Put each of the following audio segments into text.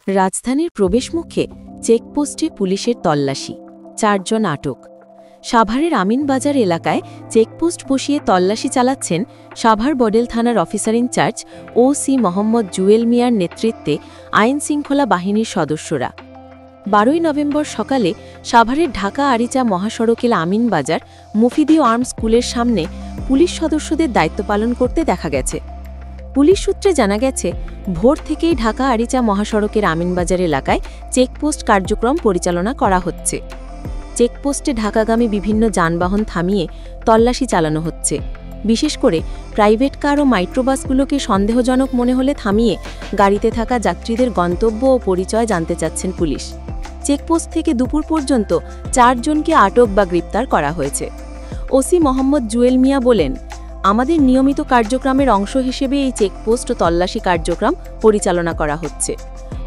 রাজধানীর প্রবেশমুখে চেকপোস্টে পুলিশের তল্লাশি, ৪ জন আটক। সাভারের আমিনবাজার এলাকায় চেকপোস্ট বসিয়ে তল্লাশি চালাচ্ছেন সাভার মডেল থানার officer incharge OC Mohammad Jewel মিয়ার নেতৃত্বে আইনশৃঙ্খলা বাহিনীর সদস্যরা। ১২ নভেম্বর সকালে সাভারের ঢাকা-আরিচা মহাসড়কের আমিনবাজার মুফিদীয় আর্মস স্কুলের সামনে পুলিশ সদস্যদের দায়িত্ব পালন করতে দেখা গেছে। পুলিশ সূত্রে জানা গেছে, ভোর থেকেই ঢাকা-আরিচা মহাসড়কের আমিনবাজার এলাকায় চেকপোস্ট কার্যক্রম পরিচালনা করা হচ্ছে। চেকপোস্টে ঢাকাগামী বিভিন্ন যানবাহন থামিয়ে তল্লাশি চালানো হচ্ছে। বিশেষ করে প্রাইভেট কার ও মাইক্রোবাসগুলোকে সন্দেহজনক মনে হলে থামিয়ে গাড়িতে থাকা যাত্রীদের গন্তব্য ও পরিচয় জানতে চাচ্ছেন পুলিশ। চেকপোস্ট থেকে দুপুর পর্যন্ত ৪ জনকে আটক বা গ্রেপ্তার করা হয়েছে। ওসি মোহাম্মদ জুয়েল মিয়া বলেন, আমাদের নিয়মিত কার্যক্রমের অংশ হিসেবে এই চেকপোস্ট ও তল্লাশি কার্যক্রম পরিচালনা করা হচ্ছে।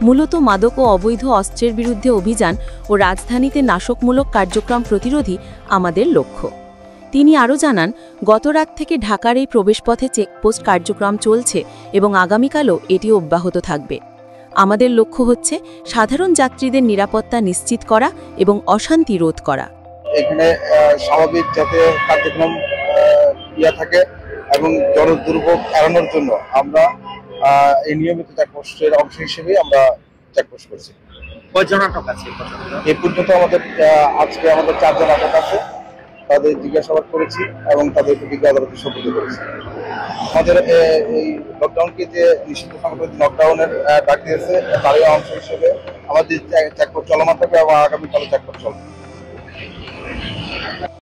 মূলত মাদক ও অবৈধ অস্ত্রের বিরুদ্ধে অভিযান ও রাজধানীতে নাশকমূলক কার্যক্রম প্রতিরোধই আমাদের লক্ষ্য। তিনি আরও জানান, গতরাত থেকে ঢাকার এই প্রবেশপথে চেকপোস্ট কার্যক্রম চলছে এবং আগামীকালও এটি অব্যাহত থাকবে। আমাদের লক্ষ্য হচ্ছে সাধারণ যাত্রীদের নিরাপত্তা নিশ্চিত করা এবং অশান্তি রোধ করা। এখানে স্বাভাবিক যাতে কার্যক্রম থাকে এবং জনদুর্ভোগ এড়ানোর জন্য আমরা এই নিয়মিত চেকপোস্টের অংশ হিসেবে আমরা চেকপোস্ট করছি। কয়জন আটক আছে এই পর্যন্ত আজকে আমাদের ৪ জন আটক আছে। তাদের জিজ্ঞাসাবাদ করেছি এবং তাদেরকে বিজ্ঞ আদালতে সোপর্দ করেছি। আমাদের এই লকডাউনকে যে নিষিদ্ধ সংক্রান্ত লকডাউনের ডাক দিয়েছে, তারই অংশ হিসেবে আমাদের চেকপোস্ট চলমান থাকবে এবং আগামীকালও চেকপোস্ট চলবে।